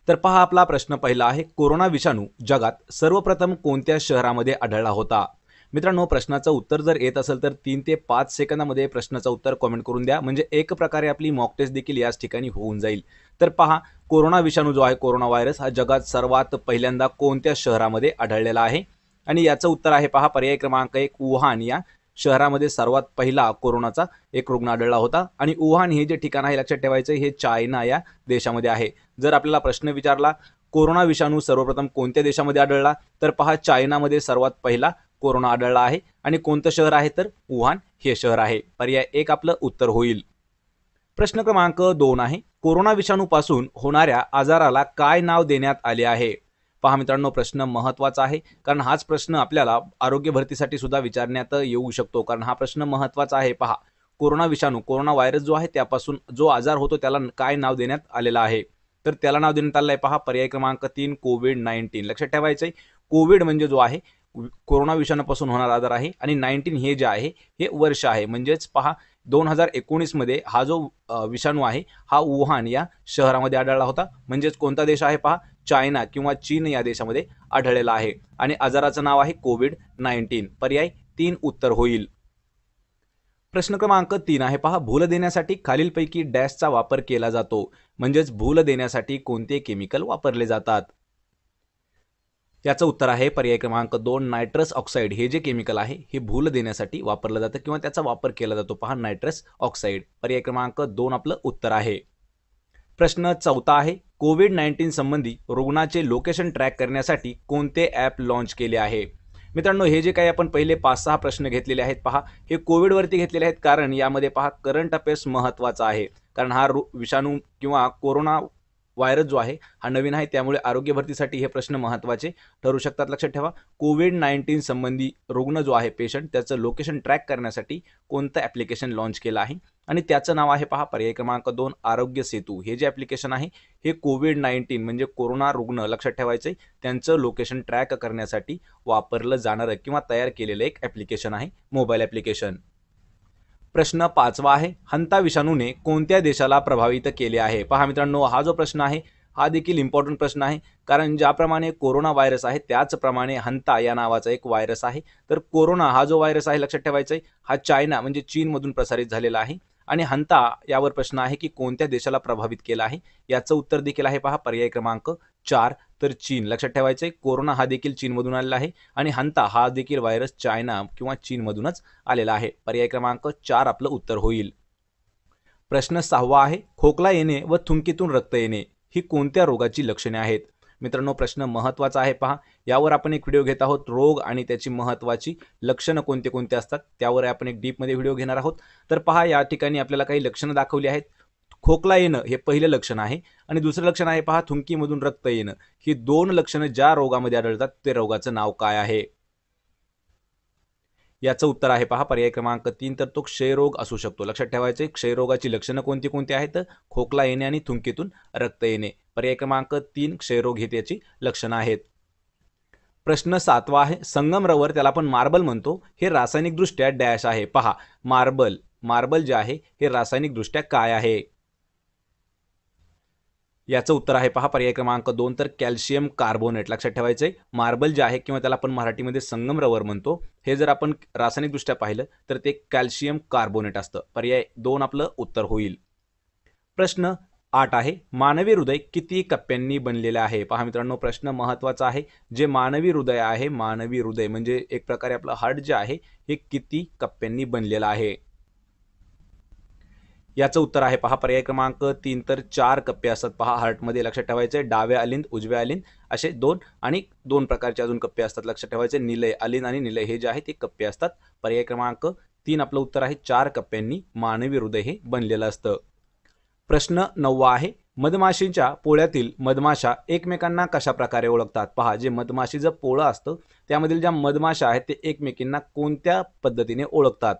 तर पहा आपला प्रश्न पहिला आहे, कोरोना विषाणू जगात सर्वप्रथम कोणत्या शहरामध्ये आढळला होता? मित्रांनो, प्रश्नाचं उत्तर जर येत असेल तर 3 ते 5 सेकंदामध्ये प्रश्नाचं उत्तर कमेंट करून द्या, म्हणजे एक प्रकारे आपली मॉक टेस्ट देखील याच ठिकाणी होऊन जाईल. तर पहा, कोरोना विषाणू जो आहे, कोरोना व्हायरस हा जगात सर्वात पहिल्यांदा कोणत्या शहरामध्ये आढळलेला आहे? आणि याचं उत्तर आहे पहा, पर्याय क्रमांक 1 वुहान या शहरामध्ये सर्वात पहिला कोरोनाचा एक रुग्ण आढळला होता. आणि वुहान हे जे ठिकाण आहे लक्षात ठेवायचं, हे चायना या देशामध्ये आहे. जर आपल्याला प्रश्न विचारला कोरोना विषाणू सर्वप्रथम कोणत्या देशामध्ये आढळला, तर पहा चायनामध्ये सर्वात पहिला कोरोना आढळला आहे. आणि कोणतं शहर आहे, तर वुहान हे शहर आहे. पर्याय 1 आपलं उत्तर होईल. प्रश्न क्रमांक 2 आहे, कोरोना विषाणूपासून होणाऱ्या आजाराला काय नाव देण्यात आले आहे? पहा मित्रांनो, प्रश्न महत्त्वाचा आहे, कारण हाच प्रश्न आपल्याला आरोग्य भरतीसाठी सुद्धा विचारण्यात येऊ शकतो, कारण हा प्रश्न महत्त्वाचा आहे. पहा, कोरोना विषाणू, कोरोना व्हायरस जो आहे त्यापासून जो आजार होतो त्याला काय नाव देण्यात आलेलं आहे? तर त्याला नाव देण्यात आलेलं आहे पहा, पर्याय क्रमांक 3 कोविड-19. लक्षात ठेवायचं आहे, कोविड म्हणजे जो आहे कोरोना विषाणूपासून होणारा आजार आहे, आणि 19 हे जे आहे हे वर्ष आहे. म्हणजेच पहा, 2019 मध्ये हा जो विषाणू आहे हा वुहान या शहरामध्ये आढळला होता. म्हणजेच कोणता देश आहे पहा, चायना किंवा चीन या देशामध्ये आढळलेला आहे. आणि आजाराचं नाव आहे कोविड-19. पर्याय 3 उत्तर होईल. प्रश्न क्रमांक 3 आहे पहा, भूल देण्यासाठी खालीलपैकी डॅशचा वापर केला जातो? म्हणजेच भूल देण्यासाठी कोणते केमिकल वापरले जातात? याचं उत्तर आहे पर्याय क्रमांक 2 नायट्रस ऑक्साईड. हे जे केमिकल आहे हे भूल देण्यासाठी वापरलं जातं किंवा त्याचा वापर केला जातो. पहा, नायट्रस ऑक्साईड. पर्याय क्रमांक 2 आपलं उत्तर आहे. प्रश्न 4 आहे, कोविड-19 संबंधी रुग्णाचे लोकेशन ट्रॅक करण्यासाठी कोणते ॲप लॉन्च केले आहे? मित्रांनो, हे जे काही आपण पहिले 5-6 प्रश्न घेतलेले आहेत पहा, हे कोविडवरती घेतलेले आहेत, कारण यामध्ये पहा करंट अफेअर्स महत्त्वाचा आहे. कारण हा विषाणू किंवा कोरोना व्हायरस जो आहे हा नवीन आहे, त्यामुळे आरोग्य भरतीसाठी हे प्रश्न महत्त्वाचे ठरू शकतात. लक्षात ठेवा, कोविड-19 संबंधी रुग्ण जो आहे पेशंट, त्याचं लोकेशन ट्रॅक करण्यासाठी कोणतं ॲप्लिकेशन लॉन्च केलं आहे? आणि त्याचं नाव आहे पहा, पर्याय क्रमांक 2 आरोग्य सेतू. हे जे ॲप्लिकेशन आहे हे कोविड-19 म्हणजे कोरोना रुग्ण, लक्षात ठेवायचं आहे, त्यांचं लोकेशन ट्रॅक करण्यासाठी वापरलं जाणारं किंवा तयार केलेलं एक ॲप्लिकेशन आहे, मोबाईल ॲप्लिकेशन. प्रश्न 5 आहे, हंता विषाणूने कोणत्या देशाला प्रभावित केले आहे? पहा मित्रांनो, हा जो प्रश्न आहे हा देखील इम्पॉर्टंट प्रश्न आहे, कारण ज्याप्रमाणे कोरोना व्हायरस आहे त्याचप्रमाणे हंता या नावाचा एक व्हायरस आहे. तर कोरोना हा जो व्हायरस आहे लक्षात ठेवायचा आहे, हा चायना म्हणजे चीनमधून प्रसारित झालेला आहे. आणि हंता यावर प्रश्न आहे की कोणत्या देशाला प्रभावित केला आहे? याचं उत्तर देखील आहे पहा, पर्याय क्रमांक 4 तर चीन. लक्षात ठेवायचं आहे, कोरोना हा देखील चीनमधून आलेला आहे आणि हंता हा देखील व्हायरस चायना किंवा चीनमधूनच आलेला आहे. पर्याय क्रमांक 4 आपलं उत्तर होईल. प्रश्न 6 आहे, खोकला येणे व थुंकीतून रक्त येणे ही कोणत्या रोगाची लक्षणे आहेत? मित्रांनो, प्रश्न महत्त्वाचा आहे पहा, यावर आपण एक व्हिडिओ घेत आहोत, रोग आणि त्याची महत्त्वाची लक्षणं कोणते कोणते असतात त्यावर आपण एक डीपमध्ये व्हिडिओ घेणार आहोत. तर पहा, या ठिकाणी आपल्याला काही लक्षणं दाखवली आहेत. खोकला येणं हे पहिलं लक्षण आहे, आणि दुसरं लक्षण आहे पहा, थुंकीमधून रक्त येणं. ही 2 लक्षणं ज्या रोगामध्ये आढळतात ते रोगाचं नाव काय आहे? याचं उत्तर आहे पहा, पर्याय क्रमांक 3 तर तो क्षयरोग असू शकतो. लक्षात ठेवायचे, क्षयरोगाची लक्षणं कोणती कोणती आहेत? खोकला येणे आणि थुंकीतून रक्त येणे. पर्याय क्रमांक 3 क्षयरोग ही त्याची लक्षणं आहेत. प्रश्न 7 आहे, संगमरवर त्याला आपण मार्बल म्हणतो, हे रासायनिकदृष्ट्या डॅश आहे. पहा, मार्बल जे आहे हे रासायनिकदृष्ट्या काय आहे? याचं उत्तर आहे पहा, पर्याय क्रमांक 2 तर कॅल्शियम कार्बोनेट. लक्षात ठेवायचंय, मार्बल जे आहे किंवा त्याला आपण मराठीमध्ये संगमरवर म्हणतो, हे जर आपण रासायनिकदृष्ट्या पाहिलं तर ते कॅल्शियम कार्बोनेट असतं. पर्याय 2 आपलं उत्तर होईल. प्रश्न 8 आहे, मानवी हृदय किती कप्प्यांनी बनलेले आहे? पहा मित्रांनो, प्रश्न महत्त्वाचा आहे. जे मानवी हृदय आहे, मानवी हृदय म्हणजे एक प्रकारे आपलं हार्ट जे आहे हे किती कप्प्यांनी बनलेलं आहे? याचं उत्तर आहे पहा, पर्याय क्रमांक 3 तर 4 कप्पे असतात पहा हार्टमध्ये. लक्षात ठेवायचे, डाव्या अलिंद, उजव्या अलिंद असे 2 आणि 2 प्रकारचे अजून कप्पे असतात. लक्षात ठेवायचे, निलय, अलिंद आणि निलय हे जे आहे ते कप्पे असतात. पर्याय क्रमांक 3 आपलं उत्तर आहे, 4 कप्प्यांनी मानवी हृदय हे बनलेलं असतं. प्रश्न 9 आहे, मधमाशींच्या पोळ्यातील मधमाशा एकमेकांना कशा प्रकारे ओळखतात? पहा, जे मधमाशीचं पोळं असतं त्यामधील ज्या मधमाशा आहेत ते एकमेकींना कोणत्या पद्धतीने ओळखतात?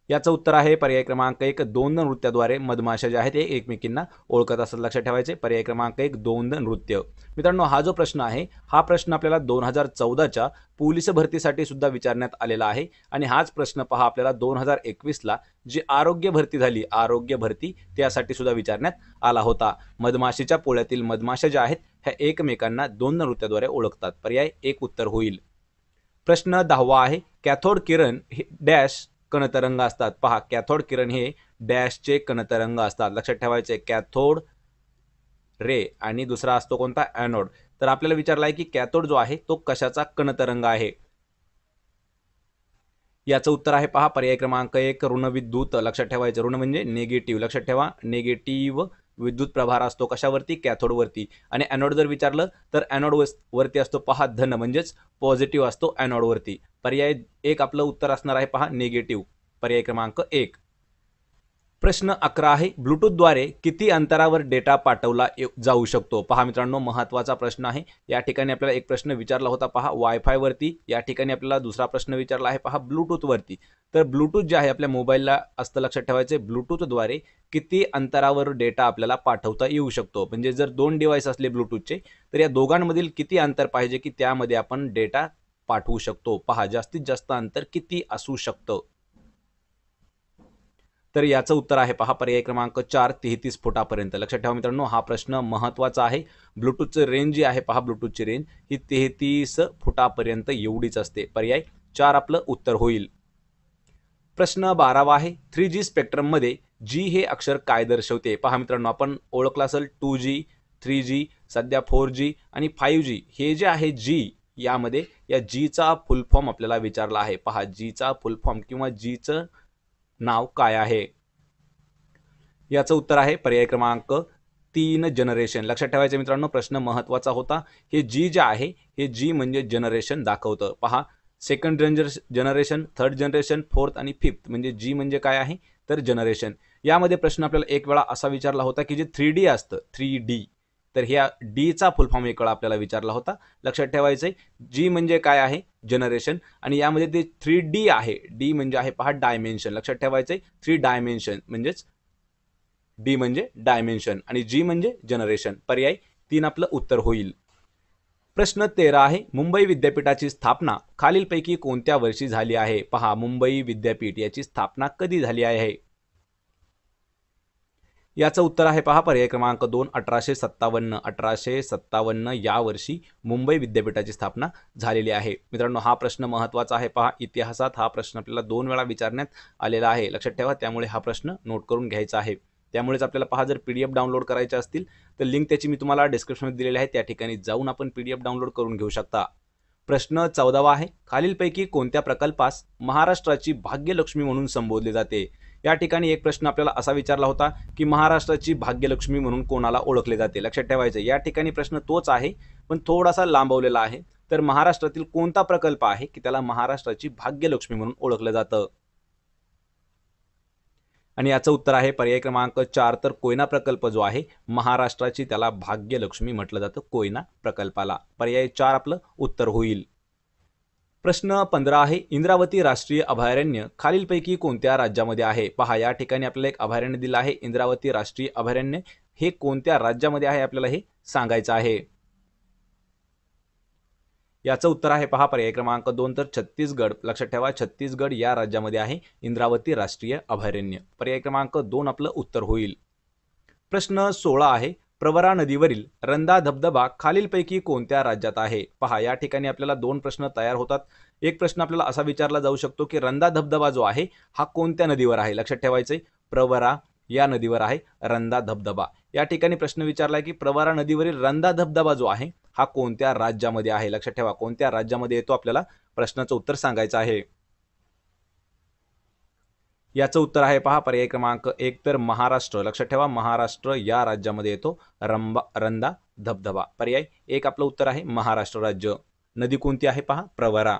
याचं उत्तर आहे पर्याय क्रमांक 1, दोन नृत्याद्वारे मधमाशा जे आहेत ते एकमेकींना ओळखत असतात. लक्षात ठेवायचे पर्याय क्रमांक 1, दोन नृत्य. मित्रांनो, हा जो प्रश्न आहे हा प्रश्न आपल्याला 2014च्या पोलीस भरतीसाठी सुद्धा विचारण्यात आलेला आहे आणि हाच प्रश्न पहा आपल्याला 2021ला जी आरोग्य भरती झाली, आरोग्य भरती त्यासाठी सुद्धा विचारण्यात आला होता. मधमाशीच्या पोळ्यातील मधमाशा ज्या आहेत ह्या एकमेकांना दोन नृत्याद्वारे ओळखतात. पर्याय 1 उत्तर होईल. प्रश्न 10वा आहे, कॅथोड किरण हे डॅश कणतरंग असतात. पहा, कॅथोड किरण हे डॅशचे कणतरंग असतात. लक्षात ठेवायचे कॅथोड रे आणि दुसरा असतो कोणता, ॲनोड. तर आपल्याला विचारला आहे की कॅथोड जो आहे तो कशाचा कणतरंग आहे. याचं उत्तर आहे पहा पर्याय क्रमांक 1, ऋण विद्युत. लक्षात ठेवायचं ऋण म्हणजे निगेटिव्ह. लक्षात ठेवा निगेटिव्ह विद्युत प्रभार असतो कशावरती, कॅथोडवरती. आणि ॲनोड जर विचारलं तर ॲनोड वरती असतो पहा धन म्हणजेच पॉझिटिव्ह असतो ॲनोडवरती. पर्याय 1 आपलं उत्तर असणार आहे पहा निगेटिव्ह. पर्याय क्रमांक 1. प्रश्न 11 आहे, ब्लूटूथद्वारे किती अंतरावर डेटा पाठवला जाऊ शकतो. पहा मित्रांनो, महत्त्वाचा प्रश्न आहे. या ठिकाणी आपल्याला एक प्रश्न विचारला होता पहा वायफायवरती. या ठिकाणी आपल्याला दुसरा प्रश्न विचारला आहे पहा ब्लूटूथवरती. तर ब्लूटूथ जे आहे आपल्या मोबाईलला असतं. लक्षात ठेवायचे ब्लूटूथद्वारे किती अंतरावर डेटा आपल्याला पाठवता येऊ शकतो. म्हणजे जर 2 डिव्हाइस असले ब्लूटूथचे तर या दोघांमधील किती अंतर पाहिजे की त्यामध्ये आपण डेटा पाठवू शकतो. पहा जास्तीत जास्त अंतर किती असू शकतं. तर याचं उत्तर आहे पहा पर्याय क्रमांक 4, 33 फुटापर्यंत. लक्षात ठेवा मित्रांनो, हा प्रश्न महत्त्वाचा आहे. ब्लूटूथची रेंज जी आहे पहा, ब्लूटूथची रेंज ही 33 फुटापर्यंत एवढीच असते. पर्याय 4 आपलं उत्तर होईल. प्रश्न 12वा आहे, 3G स्पेक्ट्रममध्ये G हे अक्षर काय दर्शवते. पहा मित्रांनो, आपण ओळखलं असेल 2G, 3G, सध्या 4G आणि 5G. हे जे आहे G, यामध्ये या Gचा फुल फॉर्म आपल्याला विचारला आहे. पहा Gचा फुल फॉर्म किंवा Gचं नाव काय आहे. याचं उत्तर आहे पर्याय क्रमांक 3, जनरेशन. लक्षात ठेवायचं मित्रांनो, प्रश्न महत्त्वाचा होता. हे G जे आहे हे G म्हणजे जनरेशन दाखवतं. पहा second generation, third generation, fourth आणि फिफ्थ म्हणजे G म्हणजे काय आहे तर जनरेशन. यामध्ये प्रश्न आपल्याला एक वेळा असा विचारला होता की जे 3D असतं 3D, तर ह्या Dचा फुल फॉर्म एक वेळा आपल्याला विचारला होता. लक्षात ठेवायचं G म्हणजे काय आहे जनरेशन आणि यामध्ये ते 3D आहे. D म्हणजे आहे पहा डायमेन्शन. लक्षात ठेवायचं 3 डायमेन्शन म्हणजेच D म्हणजे डायमेन्शन आणि G म्हणजे जनरेशन. पर्याय 3 आपलं उत्तर होईल. प्रश्न 13 आहे, मुंबई विद्यापीठाची स्थापना खालीलपैकी कोणत्या वर्षी झाली आहे. पहा मुंबई विद्यापीठ याची स्थापना कधी झाली आहे. याचं उत्तर आहे पहा पर्याय क्रमांक 2, 1857. 1857 या वर्षी मुंबई विद्यापीठाची स्थापना झालेली आहे. मित्रांनो, हा प्रश्न महत्त्वाचा आहे. पहा इतिहासात हा प्रश्न आपल्याला 2 वेळा विचारण्यात आलेला आहे. लक्षात ठेवा, त्यामुळे हा प्रश्न नोट करून घ्यायचा आहे. त्यामुळेच आपल्याला पहा जर PDF डाउनलोड करायचे असतील तर लिंक त्याची मी तुम्हाला डिस्क्रिप्शनमध्ये दिलेली आहे. त्या ठिकाणी जाऊन आपण PDF डाउनलोड करून घेऊ शकता. प्रश्न 14वा आहे, खालीलपैकी कोणत्या प्रकल्पास महाराष्ट्राची भाग्यलक्ष्मी म्हणून संबोधले जाते. या ठिकाणी एक प्रश्न आपल्याला असा विचारला होता की महाराष्ट्राची भाग्यलक्ष्मी म्हणून कोणाला ओळखले जाते. लक्षात ठेवायचं या ठिकाणी प्रश्न तोच आहे पण थोडासा लांबवलेला आहे. तर महाराष्ट्रातील कोणता प्रकल्प आहे की त्याला महाराष्ट्राची भाग्यलक्ष्मी म्हणून ओळखलं जातं. आणि याचं उत्तर आहे पर्याय क्रमांक 4, तर कोयना प्रकल्प जो आहे महाराष्ट्राची त्याला भाग्यलक्ष्मी म्हटलं जातं कोयना प्रकल्पाला. पर्याय 4 आपलं उत्तर होईल. प्रश्न 15 आहे, इंद्रावती राष्ट्रीय अभयारण्य खालीलपैकी कोणत्या राज्यामध्ये आहे. पहा या ठिकाणी आपल्याला एक अभयारण्य दिलं आहे इंद्रावती राष्ट्रीय अभयारण्य. हे कोणत्या राज्यामध्ये आहे आपल्याला हे सांगायचं आहे. याचं उत्तर आहे पहा पर्याय क्रमांक 2, तर छत्तीसगड. लक्षात ठेवा छत्तीसगड या राज्यामध्ये आहे इंद्रावती राष्ट्रीय अभयारण्य. पर्याय क्रमांक 2 आपलं उत्तर होईल. प्रश्न 16 आहे, प्रवरा नदीवरील रंदा धबधबा खालीलपैकी कोणत्या राज्यात आहे. पहा या ठिकाणी आपल्याला 2 प्रश्न तयार होतात. एक प्रश्न आपल्याला असा विचारला जाऊ शकतो की रंदा धबधबा जो आहे हा कोणत्या नदीवर आहे. लक्षात ठेवायचंय प्रवरा या नदीवर आहे रंदा धबधबा. या ठिकाणी प्रश्न विचारलाय की प्रवरा नदीवरील रंदा धबधबा जो आहे हा कोणत्या राज्यामध्ये आहे. लक्षात ठेवा कोणत्या राज्यामध्ये येतो आपल्याला प्रश्नाचं उत्तर सांगायचं आहे. याचं उत्तर आहे पहा पर्याय क्रमांक 1, तर महाराष्ट्र. लक्षात ठेवा महाराष्ट्र या राज्यामध्ये येतो रंदा धबधबा. पर्याय 1 आपलं उत्तर आहे महाराष्ट्र राज्य. नदी कोणती आहे पहा प्रवरा.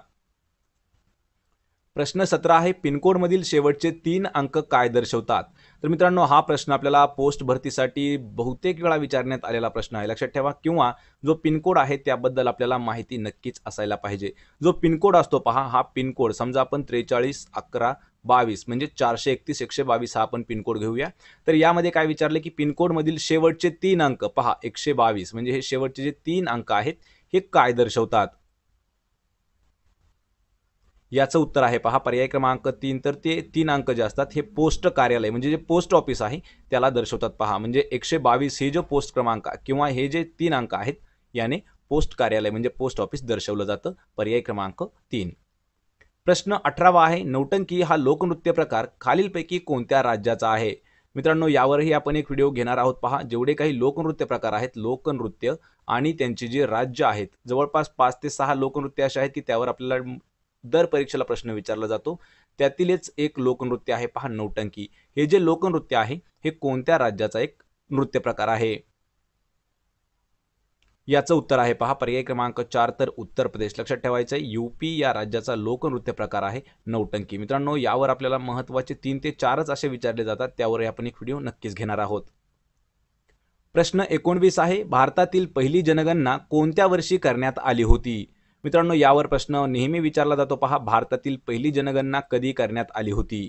प्रश्न 17 आहे, पिनकोड मधील शेवटचे 3 अंक काय दर्शवतात. तर मित्रांनो हा प्रश्न आपल्याला पोस्ट भरतीसाठी बहुतेक वेळा विचारण्यात आलेला प्रश्न आहे. लक्षात ठेवा किंवा जो पिनकोड आहे त्याबद्दल आपल्याला माहिती नक्कीच असायला पाहिजे. जो पिनकोड असतो पहा हा पिनकोड समजा आपण 4311 22 म्हणजे 431 122 हा आपण पिनकोड घेऊया. तर यामध्ये काय विचारले की पिनकोडमधील शेवटचे 3 अंक पहा 122 म्हणजे हे शेवटचे जे 3 अंक आहेत हे काय दर्शवतात? याचं उत्तर आहे पहा पर्याय क्रमांक 3. तर ते 3 अंक जे असतात हे पोस्ट कार्यालय म्हणजे जे पोस्ट ऑफिस आहे त्याला दर्शवतात पहा. म्हणजे 122 हे जो पोस्ट क्रमांक किंवा हे जे 3 अंक आहेत याने पोस्ट कार्यालय म्हणजे पोस्ट ऑफिस दर्शवलं जातं. पर्याय क्रमांक 3. प्रश्न 18वा आहे नौटंकी हा लोकनृत्य प्रकार खालीलपैकी कोणत्या राज्याचा आहे? मित्रांनो यावरही आपण एक व्हिडिओ घेणार आहोत पहा. जेवढे काही लोकनृत्य प्रकार आहेत लोकनृत्य आणि त्यांची जी राज्य आहेत जवळपास 5 ते 6 लोकनृत्य असे आहेत की त्यावर आपल्याला दर परीक्षेला प्रश्न विचारला जातो. त्यातीलच एक लोकनृत्य आहे पहा नौटंकी. हे जे लोकनृत्य आहे हे कोणत्या राज्याचा एक नृत्य प्रकार आहे? याचं उत्तर आहे पहा पर्याय क्रमांक 4. तर उत्तर प्रदेश. लक्षात ठेवायचं आहे यूपी या राज्याचा लोकनृत्य प्रकार आहे नौटंकी. मित्रांनो यावर आपल्याला महत्त्वाचे 3 ते 4च असे विचारले जातात. त्यावर आपण एक व्हिडिओ नक्कीच घेणार आहोत. प्रश्न 19 आहे भारतातील पहिली जनगणना कोणत्या वर्षी करण्यात आली होती? मित्रांनो यावर प्रश्न नेहमी विचारला जातो पहा भारतातील पहिली जनगणना कधी करण्यात आली होती?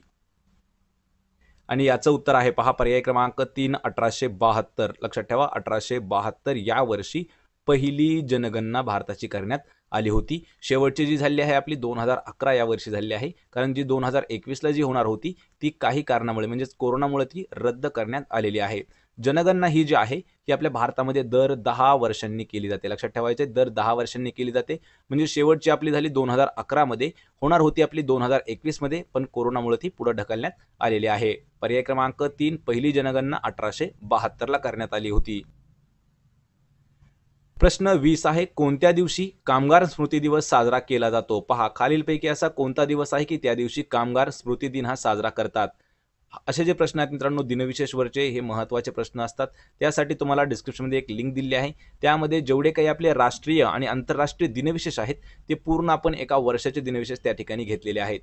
आणि याचं उत्तर आहे पहा पर्याय क्रमांक 3 1872. लक्षात ठेवा 1872 या वर्षी पहिली जनगणना भारताची करण्यात आली होती. शेवटची जी झाली आहे आपली 2011 या वर्षी झाली आहे. कारण जी 2021ला जी होणार होती ती काही कारणामुळे म्हणजेच कोरोनामुळे ती रद्द करण्यात आलेली आहे. जनगणना ही जी आहे ही आपल्या भारतामध्ये दर 10 वर्षांनी केली जाते. लक्षात ठेवायचे दर 10 वर्षांनी केली जाते. म्हणजे शेवटची आपली झाली 2011 मध्ये होणार होती आपली 2021 मध्ये पण कोरोनामुळे ती पुढे ढकलण्यात आलेली आहे. पर्याय क्रमांक 3 पहिली जनगणना 1872 करण्यात आली होती. प्रश्न 20 आहे कोणत्या दिवशी कामगार स्मृती दिवस साजरा केला जातो? पहा खालीलपैकी असा कोणता दिवस आहे की त्या दिवशी कामगार स्मृती दिन हा साजरा करतात? असे जे प्रश्न आहेत मित्रांनो दिनविशेषवरचे हे महत्त्वाचे प्रश्न असतात. त्यासाठी तुम्हाला डिस्क्रिप्शनमध्ये एक लिंक दिली आहे. त्यामध्ये जेवढे काही आपले राष्ट्रीय आणि आंतरराष्ट्रीय दिनविशेष आहेत ते पूर्ण आपण एका वर्षाचे दिनविशेष त्या ठिकाणी घेतलेले आहेत.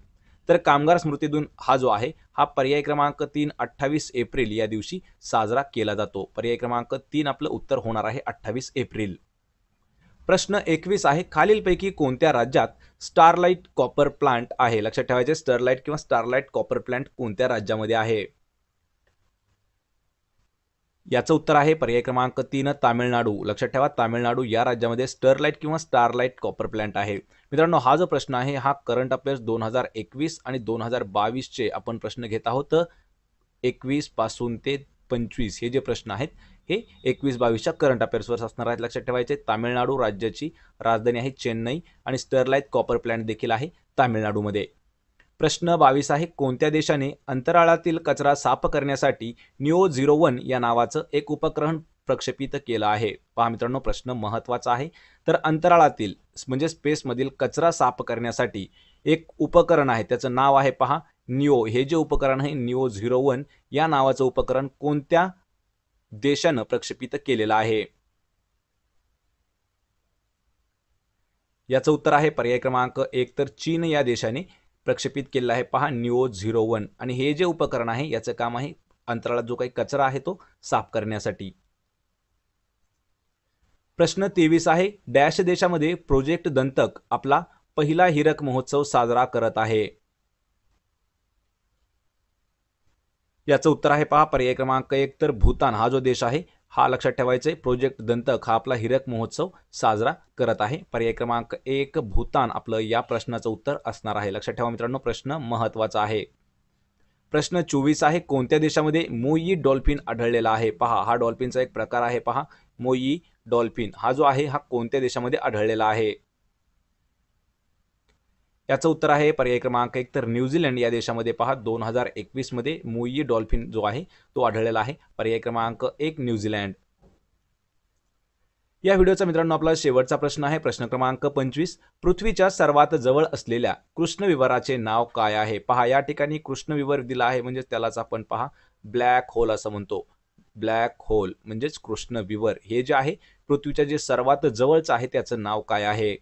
तर कामगार स्मृती दिन हा जो आहे हा पर्याय क्रमांक 3 28 एप्रिल या दिवशी साजरा केला जातो. पर्याय क्रमांक 3 आपलं उत्तर होणार आहे 28 एप्रिल. प्रश्न 21 आहे खालीलपैकी कोणत्या राज्यात स्टारलाइट कॉपर प्लांट आहे? लक्षात ठेवायचे स्टरलाइट किंवा स्टारलाइट कॉपर प्लांट कोणत्या राज्यामध्ये आहे? याचं उत्तर आहे पर्याय क्रमांक 3 तामिळनाडू. लक्षात ठेवा तामिळनाडू या राज्यामध्ये स्टरलाइट किंवा स्टारलाइट कॉपर प्लांट आहे. मित्रांनो हा जो प्रश्न आहे हा करंट अफेअर्स 2021 आणि 2022 चे आपण प्रश्न घेत आहोत. 21 पासून ते 25 हे जे प्रश्न आहेत हे 21-22च्या करंट अफेअर्सवर असणार आहेत. लक्षात ठेवायचे तामिळनाडू राज्याची राजधानी आहे चेन्नई आणि स्टरलाइट कॉपर प्लांट देखील आहे तामिळनाडूमध्ये. प्रश्न 22 आहे कोणत्या देशाने अंतराळातील कचरा साफ करण्यासाठी NEO-01 या नावाचं एक उपकरण प्रक्षेपित केलं आहे? पहा मित्रांनो प्रश्न महत्त्वाचा आहे. तर अंतराळातील म्हणजे स्पेसमधील कचरा साफ करण्यासाठी एक उपकरण आहे त्याचं नाव आहे पहा निओ. हे जे उपकरण आहे NEO-01 या नावाचं उपकरण कोणत्या देशानं प्रक्षेपित केलेलं आहे? याचं उत्तर आहे पर्याय क्रमांक 1 तर चीन या देशाने प्रक्षेपित केलेला आहे पहा NEO-01 आणि हे जे उपकरण आहे याचं काम आहे अंतराळात जो काही कचरा आहे तो साफ करण्यासाठी. प्रश्न 23 आहे डॅश देशामध्ये प्रोजेक्ट दंतक आपला पहिला हीरक महोत्सव साजरा करत आहे? याचं उत्तर आहे पहा पर्याय क्रमांक 1 तर भूतान हा जो देश आहे हा लक्षात ठेवायचा आहे प्रोजेक्ट दंतक हा आपला हीरक महोत्सव साजरा करत आहे. पर्याय क्रमांक 1 भूतान आपलं या प्रश्नाचं उत्तर असणार आहे. लक्षात ठेवा मित्रांनो प्रश्न महत्त्वाचा आहे. प्रश्न 24 आहे कोणत्या देशामध्ये मोई डॉल्फिन आढळलेला आहे? पहा हा डॉल्फिनचा एक प्रकार आहे पहा मोई डॉल्फिन हा जो आहे हा कोणत्या देशामध्ये आढळलेला आहे? याचं उत्तर आहे पर्याय क्रमांक 1 तर न्यूझीलंड या देशामध्ये पहा 2021 मध्ये मोई डॉल्फिन जो आहे तो आढळलेला आहे. पर्याय क्रमांक 1 न्यूझीलंड. या व्हिडिओचा मित्रांनो आपला शेवटचा प्रश्न आहे प्रश्न क्रमांक 25 पृथ्वीच्या सर्वात जवळ असलेल्या कृष्णविवराचे नाव काय आहे? पहा या ठिकाणी कृष्णविवर दिला आहे म्हणजे त्यालाच आपण पहा ब्लॅक होल असं म्हणतो. ब्लॅक होल म्हणजेच कृष्णविवर हे जे आहे पृथ्वीच्या जे सर्वात जवळचं आहे त्याचं नाव काय आहे?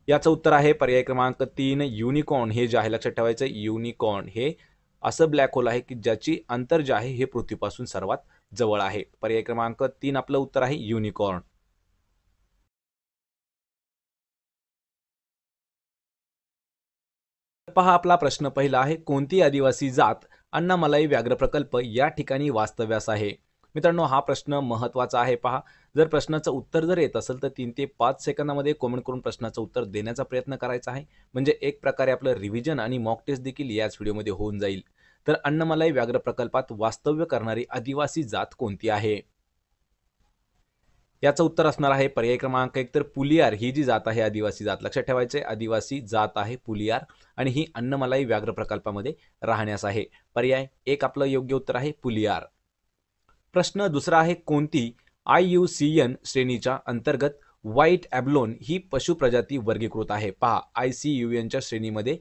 याचं उत्तर आहे पर्याय क्रमांक 3 युनिकॉर्न. हे जे आहे लक्षात ठेवायचं युनिकॉर्न हे असं ब्लॅक होल आहे की ज्याची अंतर जे आहे हे पृथ्वीपासून सर्वात जवळ आहे. पर्याय क्रमांक 3 आपलं उत्तर आहे युनिकॉर्न. पहा आपला प्रश्न पहिला आहे, कोणती आदिवासी जात अण्णामलाई व्याघ्र प्रकल्प या ठिकाणी वास्तव्यास आहे? मित्रांनो हा प्रश्न महत्त्वाचा आहे. पहा, जर प्रश्नाचं उत्तर जर येत असेल तर 3 ते 5 सेकंदामध्ये कमेंट करून प्रश्नाचं उत्तर देण्याचा प्रयत्न करायचा आहे. म्हणजे एक प्रकारे आपलं रिव्हिजन आणि मॉक टेस्ट देखील याच व्हिडिओमध्ये होऊन जाईल. तर अण्णामलाई व्याघ्र प्रकल्पात वास्तव्य करणारी आदिवासी जात कोणती आहे? याचं उत्तर असणार आहे पर्याय क्रमांक 1 तर पुलियार ही जी जात आहे आदिवासी जात. लक्षात ठेवायचे आदिवासी जात आहे पुलियार आणि ही अण्णामलाई व्याघ्र प्रकल्पामध्ये राहण्यास आहे. पर्याय 1 आपलं योग्य उत्तर आहे पुलियार. प्रश्न दुसरा आहे, कोणती IUCN श्रेणीच्या अंतर्गत व्हाईट ॲबलोन ही पशु प्रजाती वर्गीकृत आहे? पहा, ICUNच्या श्रेणीमध्ये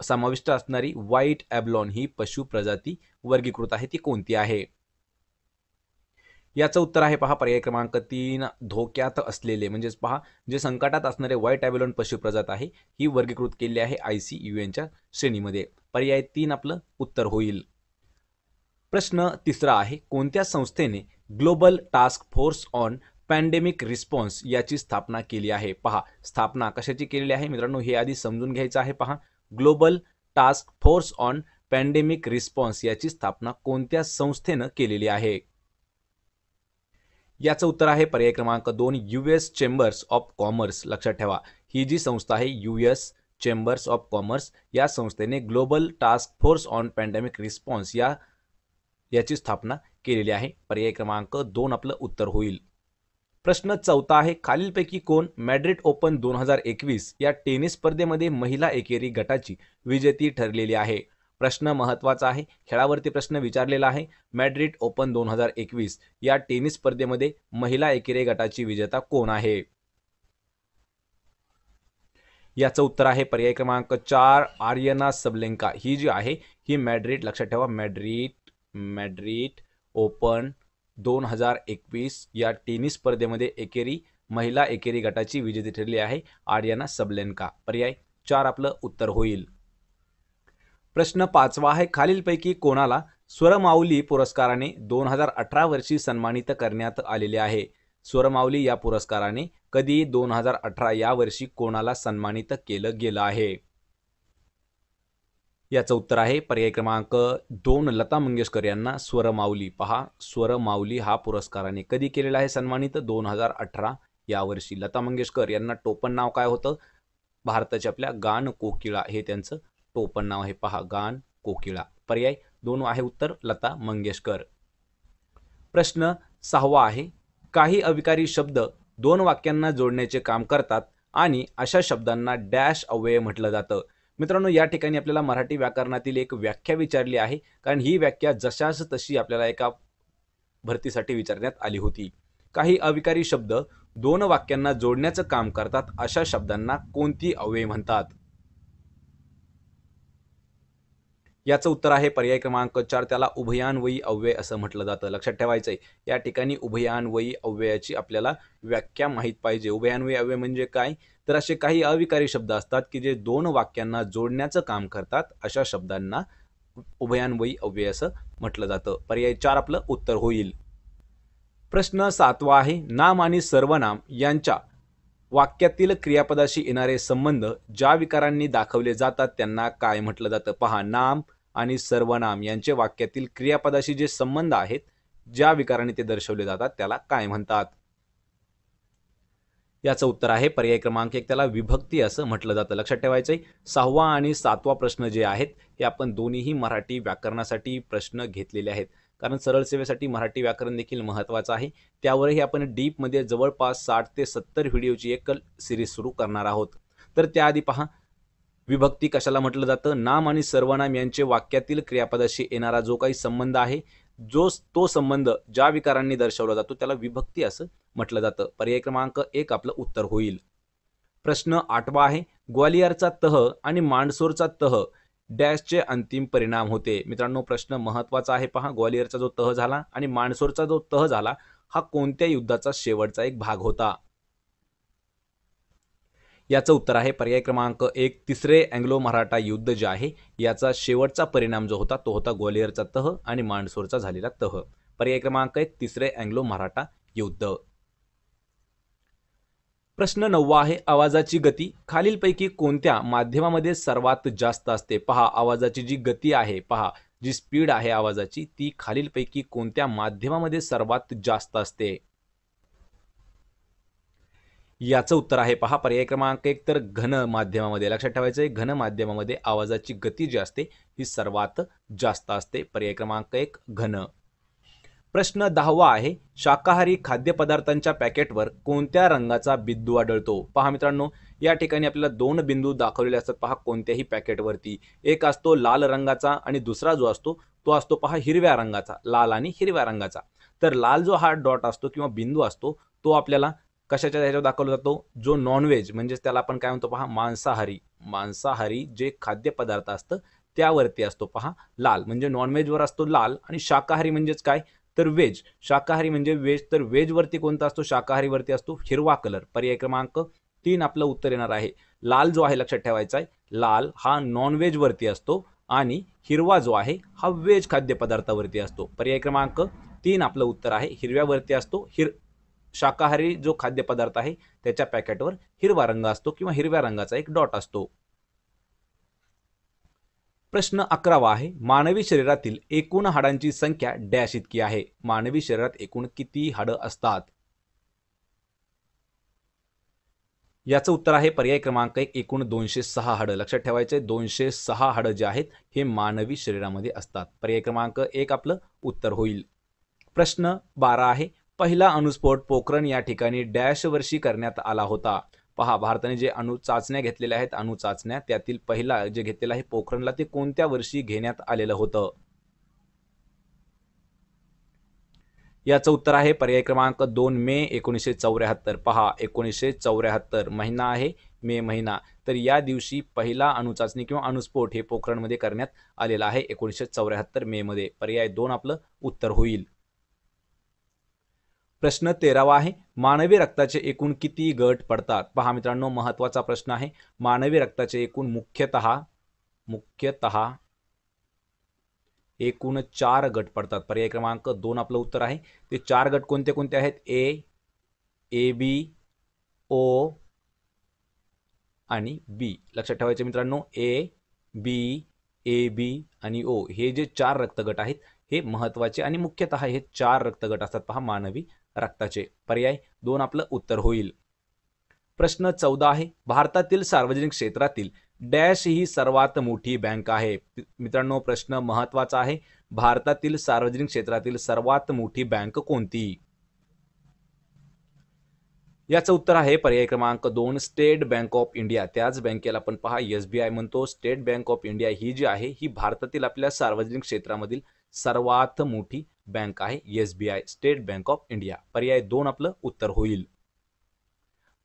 समाविष्ट असणारी व्हाईट ॲबलोन ही पशु प्रजाती वर्गीकृत आहे. ती कोणती आहे? याचं उत्तर आहे पहा पर्याय क्रमांक 3 धोक्यात असलेले. म्हणजेच पहा, जे संकटात असणारे व्हाईट ॲबलोन पशु प्रजात आहे ही वर्गीकृत केली आहे ICUNच्या श्रेणीमध्ये. पर्याय 3 आपलं उत्तर होईल. प्रश्न तिसरा आहे, कोणत्या संस्थेने global task force on pandemic response याची स्थापना केली आहे? पहा, स्थापना कशाची केलेली आहे मित्रांनो हे आधी समजून घ्यायचं आहे. पहा, global task force on pandemic response याची स्थापना कोणत्या संस्थेनं केलेली आहे? याचं उत्तर आहे पर्याय क्रमांक 2 US चेंबर्स ऑफ कॉमर्स. लक्षात ठेवा, ही जी संस्था आहे US चेंबर्स ऑफ कॉमर्स या संस्थेने global task force on pandemic response याची स्थापना केलेली आहे. पर्याय क्रमांक 2 आपलं उत्तर होईल. प्रश्न चौथा आहे, खालीलपैकी कोण मॅड्रिड ओपन 2021 या टेनिस स्पर्धेमध्ये महिला एकेरी गटाची विजेती ठरलेली आहे? प्रश्न महत्त्वाचा आहे, खेळावरती प्रश्न विचारलेला आहे. मॅड्रिड ओपन 2021 या टेनिस स्पर्धेमध्ये महिला एकेरी गटाची विजेता कोण आहे? याचं उत्तर आहे पर्याय क्रमांक 4 आर्यना सबलेंका. ही जी आहे ही मॅड्रिड, लक्षात ठेवा, मॅड्रिड ओपन 2021 या टेनिस स्पर्धेमध्ये महिला एकेरी गटाची विजेती ठरली आहे आर्यना सबलेंका. पर्याय 4 आपलं उत्तर होईल. प्रश्न 5वा आहे, खालीलपैकी कोणाला स्वरमाऊली पुरस्काराने 2018 वर्षी सन्मानित करण्यात आलेले आहे? स्वरमाऊली या पुरस्काराने कधी 2018 या वर्षी कोणाला सन्मानित केलं गेलं आहे? याचं उत्तर आहे पर्याय क्रमांक 2 लता मंगेशकर यांना स्वरमाऊली. पहा, स्वरमाऊली हा पुरस्काराने कधी केलेला आहे सन्मानित? 2018 या वर्षी. लता मंगेशकर यांना टोपण नाव काय होतं? भारताच्या आपल्या गान कोकिळा हे त्यांचं टोपण नाव आहे. पहा, गान कोकिळा. पर्याय 2 आहे उत्तर लता मंगेशकर. प्रश्न 6वा आहे, काही अविकारी शब्द 2 वाक्यांना जोडण्याचे काम करतात आणि अशा शब्दांना डॅश अव्यय म्हटलं जातं. मित्रांनो या ठिकाणी आपल्याला मराठी व्याकरणातील एक व्याख्या विचारली आहे, कारण ही व्याख्या जशास तशी आपल्याला एका भरतीसाठी विचारण्यात आली होती. काही अविकारी शब्द 2 वाक्यांना जोडण्याचं काम करतात अशा शब्दांना कोणती अव्यय म्हणतात? याचं उत्तर आहे पर्याय क्रमांक 4 त्याला उभयान्वयी अव्यय असं म्हटलं जातं. लक्षात ठेवायचं आहे, या ठिकाणी उभयान्वयी अव्ययाची आपल्याला व्याख्या माहीत पाहिजे. उभयान्वयी अव्यय म्हणजे काय? तर असे काही अविकारी शब्द असतात की जे 2 वाक्यांना जोडण्याचं काम करतात अशा शब्दांना उभयान्वयी अव्यय असं म्हटलं जातं. पर्याय 4 आपलं उत्तर होईल. प्रश्न 7वा आहे, नाम आणि सर्वनाम यांच्या वाक्यातील क्रियापदाशी येणारे संबंध ज्या विकारांनी दाखवले जातात त्यांना काय म्हटलं जातं? पहा, नाम आणि सर्वनाम यांचे वाक्यातील क्रियापदाशी जे संबंध आहेत ज्या विकारांनी ते दर्शवले जातात त्याला काय म्हणतात? याचं उत्तर आहे पर्याय क्रमांक 1 त्याला विभक्ती असं म्हटलं जातं. लक्षात ठेवायचंय 6वा आणि 7वा प्रश्न जे आहेत हे आपण दोन्हीही मराठी व्याकरणासाठी प्रश्न घेतलेले आहेत, कारण सरळ सेवेसाठी मराठी व्याकरण देखील महत्त्वाचं आहे. त्यावरही आपण डीपमध्ये जवळपास 60 ते 70 व्हिडिओची एक सिरीज सुरू करणार आहोत. तर त्याआधी पहा, विभक्ती कशाला म्हटलं जातं? नाम आणि सर्वनाम यांचे वाक्यातील क्रियापदाशी येणारा जो काही संबंध आहे तो संबंध ज्या विकारांनी दर्शवला जातो त्याला विभक्ती असं म्हटलं जातं. पर्याय क्रमांक 1 आपलं उत्तर होईल. प्रश्न 8वा आहे, ग्वालियरचा तह आणि मांडसोरचा तह डॅशचे अंतिम परिणाम होते. मित्रांनो प्रश्न महत्त्वाचा आहे. पहा, ग्वालियरचा जो तह झाला आणि मांडसोरचा जो तह झाला हा कोणत्या युद्धाचा शेवटचा एक भाग होता? याचं उत्तर आहे पर्याय क्रमांक 1 तिसरे अँग्लो मराठा युद्ध जे आहे याचा शेवटचा परिणाम जो होता तो होता ग्वालियरचा तह आणि मांडसोरचा झालेला तह. पर्याय क्रमांक 1 तिसरे अँग्लो मराठा युद्ध. प्रश्न 9वा आहे आवाजाची गती खालीलपैकी कोणत्या माध्यमामध्ये सर्वात जास्त असते? पहा, आवाजाची जी गती आहे, पहा जी स्पीड आहे आवाजाची ती खालीलपैकी कोणत्या माध्यमामध्ये सर्वात जास्त असते? याचं उत्तर आहे पहा पर्याय क्रमांक 1 तर घन माध्यमामध्ये. लक्षात ठेवायचं आहे, घन माध्यमामध्ये आवाजाची गती जी असते ही सर्वात जास्त असते. पर्याय क्रमांक 1 घन. प्रश्न 10वा आहे शाकाहारी खाद्यपदार्थांच्या पॅकेटवर कोणत्या रंगाचा बिंदू आढळतो? पहा मित्रांनो, या ठिकाणी आपल्याला दोन बिंदू दाखवलेले असतात पहा कोणत्याही पॅकेटवरती. एक असतो लाल रंगाचा आणि दुसरा जो असतो तो असतो पहा हिरव्या रंगाचा. लाल आणि हिरव्या रंगाचा. तर लाल जो हा डॉट असतो किंवा बिंदू असतो तो आपल्याला कशाच्या ह्याच्यावर दाखवला जातो? जो नॉनव्हेज म्हणजेच त्याला आपण काय म्हणतो पहा मांसाहारी जे खाद्यपदार्थ असतं त्यावरती असतो पहा लाल. म्हणजे नॉनव्हेजवर असतो लाल आणि शाकाहारी म्हणजेच काय तर व्हेज. शाकाहारी म्हणजे व्हेज, तर व्हेजवरती कोणता असतो? शाकाहारीवरती असतो हिरवा कलर. पर्याय क्रमांक 3 आपलं उत्तर येणार आहे. लाल जो आहे लक्षात ठेवायचा आहे, लाल हा नॉनव्हेजवरती असतो आणि हिरवा जो आहे हा व्हेज खाद्यपदार्थावरती असतो. पर्याय क्रमांक 3 आपलं उत्तर आहे. हिरव्यावरती असतो शाकाहारी जो खाद्यपदार्थ आहे त्याच्या पॅकेटवर हिरवा रंग असतो किंवा हिरव्या रंगाचा एक डॉट असतो. प्रश्न 11वा आहे मानवी शरीरातील एकूण हाडांची संख्या डॅश इतकी आहे? मानवी शरीरात एकूण किती हाडं असतात? याचं उत्तर आहे पर्याय क्रमांक 1 एकूण 206 हाडं. लक्षात ठेवायचे 206 हाडं जे आहेत हे मानवी शरीरामध्ये असतात. पर्याय क्रमांक 1 आपलं उत्तर होईल. प्रश्न 12 आहे पहिला अणुस्फोट पोखरण या ठिकाणी डॅश वर्षी करण्यात आला होता? पहा, भारताने जे अणु चाचण्या घेतलेल्या आहेत अणु चाचण्या त्यातील पहिला जे घेतलेला आहे पोखरणला ते कोणत्या वर्षी घेण्यात आलेलं होतं? याचं उत्तर आहे पर्याय क्रमांक 2 मे 1974. पहा 1974 महिना आहे मे महिना. तर या दिवशी पहिला अणुचाचणी किंवा अणुस्फोट हे पोखरणमध्ये करण्यात आलेला आहे 1974 मे मध्ये. पर्याय 2 आपलं उत्तर होईल. प्रश्न 13वा आहे मानवी रक्ताचे एकूण किती गट पडतात? पहा मित्रांनो, महत्वाचा प्रश्न आहे. मानवी रक्ताचे एकूण मुख्यतः एकूण 4 गट पडतात. पर्याय क्रमांक 2 आपलं उत्तर आहे. ते 4 गट कोणते कोणते आहेत? ए बी ओ आणि बी. लक्षात ठेवायचे मित्रांनो, ए बी आणि ओ हे जे 4 रक्तगट आहेत हे महत्वाचे आणि मुख्यतः हे 4 रक्तगट असतात पहा मानवी रक्ताचे. पर्याय 2 आपलं उत्तर होईल. प्रश्न 14 आहे भारतातील सार्वजनिक क्षेत्रातील डॅश ही सर्वात मोठी बँक आहे? मित्रांनो, प्रश्न महत्वाचा आहे. भारतातील सार्वजनिक क्षेत्रातील सर्वात मोठी बँक कोणती? याचं उत्तर आहे पर्याय क्रमांक 2 स्टेट बँक ऑफ इंडिया. त्याच बँकेला आपण पहा SBI म्हणतो. स्टेट बँक ऑफ इंडिया ही जी आहे ही भारतातील आपल्या सार्वजनिक क्षेत्रामधील सर्वात मोठी बँक आहे SBI state bank of India. पर्याय 2 आपलं उत्तर होईल.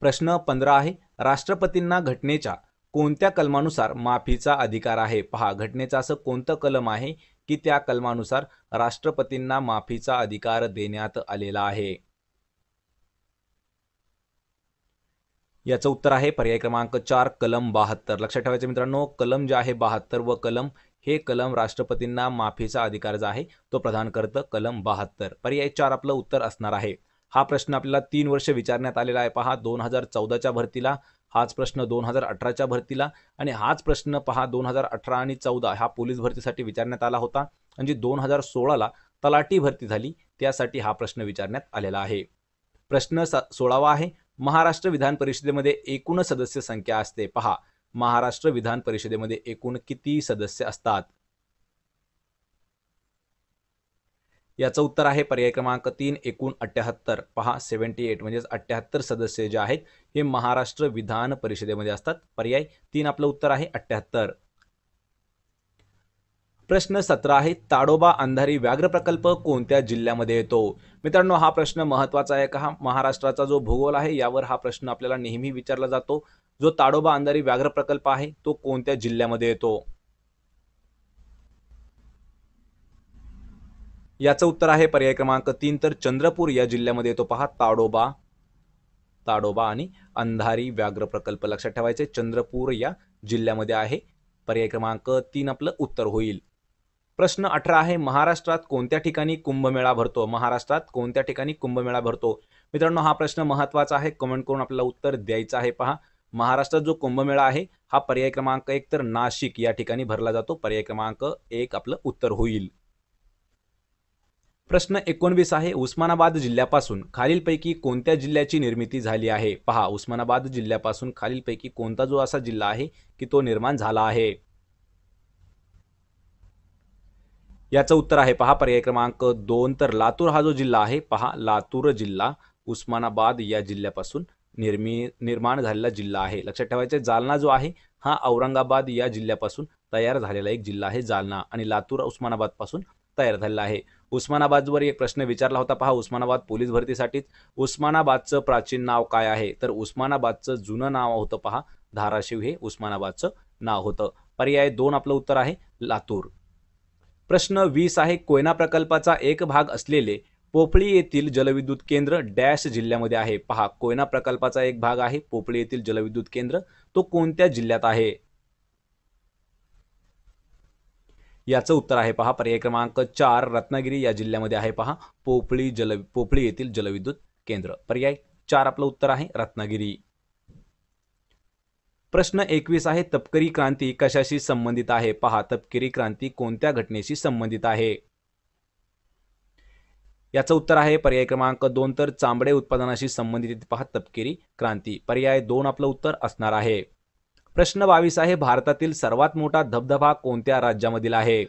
प्रश्न 15 आहे राष्ट्रपतींना घटनेच्या कोणत्या कलमानुसार माफीचा अधिकार आहे? पहा, घटनेचं असं कोणतं कलम आहे की त्या कलमानुसार राष्ट्रपतींना माफीचा अधिकार देण्यात आलेला आहे? याचं उत्तर आहे पर्याय क्रमांक 4 कलम 72. लक्षात ठेवायचं मित्रांनो, कलम जे आहे 72 व कलम हे कलम राष्ट्रपतींना माफीचा अधिकार जो आहे तो प्रदान करतं. कलम 72. पर्याय 4 आपलं उत्तर असणार आहे. हा प्रश्न आपल्याला 3 वर्ष विचारण्यात आलेला आहे पहा 2014च्या भरतीला, हाच प्रश्न 2018च्या भरतीला आणि हाच प्रश्न पहा 2018 आणि 14 हा पोलीस भरतीसाठी विचारण्यात आला होता आणि जी 2016ला तलाठी भरती झाली त्यासाठी हा प्रश्न विचारण्यात आलेला आहे. प्रश्न 16वा आहे महाराष्ट्र विधान परिषदेमध्ये एकूण सदस्य संख्या असते? पहा, महाराष्ट्र विधान परिषदेमध्ये एकूण किती सदस्य असतात? याचं उत्तर आहे पर्याय क्रमांक 3 एकूण 78. पहा 78 म्हणजे 78 सदस्य जे आहेत हे महाराष्ट्र विधान परिषदेमध्ये असतात. पर्याय 3 आपलं उत्तर आहे 78. प्रश्न 17 आहे ताडोबा अंधारी व्याघ्र प्रकल्प कोणत्या जिल्ह्यामध्ये येतो? मित्रांनो, हा प्रश्न महत्वाचा आहे का? महाराष्ट्राचा जो भूगोल आहे यावर हा प्रश्न आपल्याला नेहमी विचारला जातो. जो ताडोबा अंधारी व्याघ्र प्रकल्प आहे तो कोणत्या जिल्ह्यामध्ये येतो? याचं उत्तर आहे पर्याय क्रमांक 3 तर चंद्रपूर या जिल्ह्यामध्ये येतो पहा ताडोबा आणि अंधारी व्याघ्र प्रकल्प. लक्षात ठेवायचे चंद्रपूर या जिल्ह्यामध्ये आहे. पर्याय क्रमांक 3 आपलं उत्तर होईल. प्रश्न 18 आहे, महाराष्ट्रात कोणत्या ठिकाणी कुंभमेळा भरतो? महाराष्ट्रात कोणत्या ठिकाणी कुंभमेळा भरतो? मित्रांनो, हा प्रश्न महत्त्वाचा आहे, कमेंट करून आपल्याला उत्तर द्यायचं आहे. पहा, महाराष्ट्रात जो कुंभमेळा आहे हा पर्याय क्रमांक 1 तर नाशिक या ठिकाणी भरला जातो. पर्याय क्रमांक 1 आपलं उत्तर होईल. प्रश्न 19 आहे, उस्मानाबाद जिल्ह्यापासून खालीलपैकी कोणत्या जिल्ह्याची निर्मिती झाली आहे? पहा, उस्मानाबाद जिल्ह्यापासून खालीलपैकी कोणता जो असा जिल्हा आहे की तो निर्माण झाला आहे? याचं उत्तर आहे पहा पर्याय क्रमांक 2 तर लातूर हा जो जिल्हा आहे, पहा लातूर जिल्हा उस्मानाबाद या जिल्ह्यापासून निर्माण झालेला जिल्हा आहे. लक्षात ठेवायचे, जालना जो आहे हा औरंगाबाद या जिल्ह्यापासून तयार झालेला एक जिल्हा आहे जालना, आणि लातूर उस्मानाबाद पासून तयार झालेला आहे. उस्मानाबादवर एक प्रश्न विचारला होता पहा, उस्मानाबाद पोलीस भरतीसाठीच. उस्मानाबादचं प्राचीन नाव काय आहे? तर उस्मानाबादचं जुनं नाव होतं पहा धाराशिव, हे उस्मानाबादचं नाव होतं. पर्याय 2 आपलं उत्तर आहे लातूर. प्रश्न 20 आहे, कोयना प्रकल्पाचा एक भाग असलेले पोफळी येथील जलविद्युत केंद्र डॅश जिल्ह्यामध्ये आहे? पहा, कोयना प्रकल्पाचा एक भाग आहे पोफळी येथील जलविद्युत केंद्र, तो कोणत्या जिल्ह्यात आहे? याचं उत्तर आहे पहा पर्याय क्रमांक 4 रत्नागिरी या जिल्ह्यामध्ये आहे. पहा, पोफळी येथील जलविद्युत केंद्र. पर्याय 4 आपलं उत्तर आहे रत्नागिरी. प्रश्न 21 आहे, तपकिरी क्रांती कशाशी संबंधित आहे? पहा, तपकिरी क्रांती कोणत्या घटनेशी संबंधित आहे? याचं उत्तर आहे पर्याय क्रमांक 2 तर चांबडे उत्पादनाशी संबंधित पहा तपकिरी क्रांती. पर्याय 2 आपलं उत्तर असणार आहे. प्रश्न 22 आहे, भारतातील सर्वात मोठा धबधबा कोणत्या राज्यामधील आहे?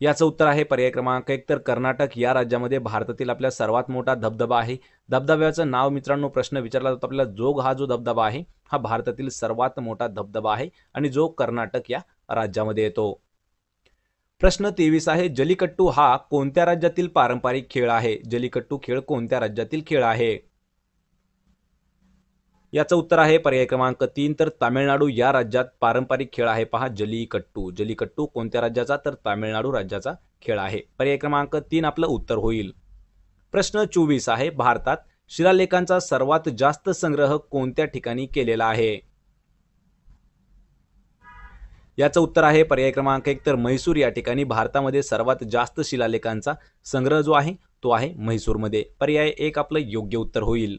याचं उत्तर आहे पर्याय क्रमांक 1 तर कर्नाटक या राज्यामध्ये भारतातील आपल्या सर्वात मोठा धबधबा आहे. धबधब्याचं नाव मित्रांनो प्रश्न विचारला जातो आपल्याला, जोग हा जो धबधबा आहे हा भारतातील सर्वात मोठा धबधबा आहे आणि जो कर्नाटक या राज्यामध्ये येतो. प्रश्न 23 आहे, जलीकट्टू हा कोणत्या राज्यातील पारंपरिक खेळ आहे? जलीकट्टू खेळ कोणत्या राज्यातील खेळ आहे? याचं उत्तर आहे पर्याय क्रमांक 3 तर तामिळनाडू या राज्यात पारंपरिक खेळ आहे. पहा, जलीकट्टू. जलीकट्टू कोणत्या राज्याचा? तर तामिळनाडू राज्याचा खेळ आहे. पर्याय क्रमांक 3 आपलं उत्तर होईल. प्रश्न 24 आहे, भारतात शिलालेखांचा सर्वात जास्त संग्रह कोणत्या ठिकाणी केलेला आहे? याचं उत्तर आहे पर्याय क्रमांक 1 तर म्हैसूर या ठिकाणी भारतामध्ये सर्वात जास्त शिलालेखांचा संग्रह जो आहे तो आहे म्हैसूरमध्ये. पर्याय 1 आपलं योग्य उत्तर होईल.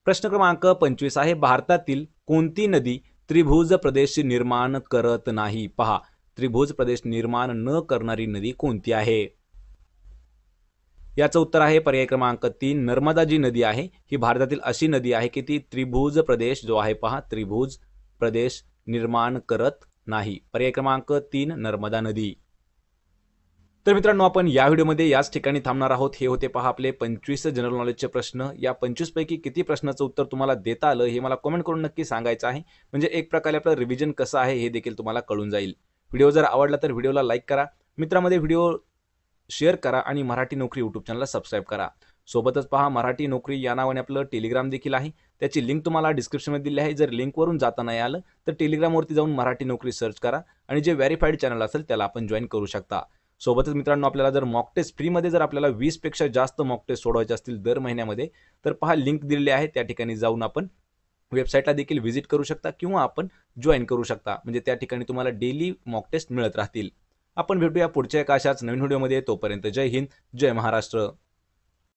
प्रश्न क्रमांक 25 आहे, भारतातील कोणती नदी त्रिभुज प्रदेश निर्माण करत नाही? पहा, त्रिभुज प्रदेश निर्माण न करणारी नदी कोणती आहे? याचं उत्तर आहे पर्याय क्रमांक 3 नर्मदा जी नदी आहे ही भारतातील अशी नदी आहे की ती त्रिभुज प्रदेश जो आहे पहा त्रिभुज प्रदेश निर्माण करत नाही. पर्याय क्रमांक 3 नर्मदा नदी. तर मित्रांनो, आपण या व्हिडिओमध्ये याच ठिकाणी थांबणार आहोत. हे होते पहा आपले 25 जनरल नॉलेजचे प्रश्न. या 25 पैकी किती प्रश्नाचं उत्तर तुम्हाला देता आलं हे मला कमेंट करून नक्की सांगायचं आहे, म्हणजे एक प्रकारे आपलं रिव्हिजन कसं आहे हे देखील तुम्हाला कळून जाईल. व्हिडिओ जर आवडला तर व्हिडिओला लाईक करा, मित्रांमध्ये व्हिडिओ शेअर करा आणि मराठी नोकरी यूट्यूब चॅनलला सबस्क्राईब करा. सोबतच पहा, मराठी नोकरी या नावाने आपलं टेलिग्राम देखील आहे, त्याची लिंक तुम्हाला डिस्क्रिप्शनमध्ये दिली आहे. जर लिंकवरून जाता नाही आलं तर टेलिग्रामवरती जाऊन मराठी नोकरी सर्च करा आणि जे व्हेरीफाईड चॅनल असेल त्याला आपण जॉईन करू शकता. सोबतच मित्रांनो, आपल्याला जर मॉक टेस्ट फ्रीमध्ये जर आपल्याला 20 पेक्षा जास्त मॉक टेस्ट सोडवायचे असतील दर महिन्यामध्ये, तर पहा लिंक दिलेली आहे, त्या ठिकाणी जाऊन आपण वेबसाईटला देखील व्हिजिट करू शकता किंवा आपण जॉईन करू शकता, म्हणजे त्या ठिकाणी तुम्हाला डेली मॉक टेस्ट मिळत राहतील. आपण भेटूया पुढच्या एका अशाच नवीन व्हिडिओमध्ये. तोपर्यंत जय हिंद, जय महाराष्ट्र.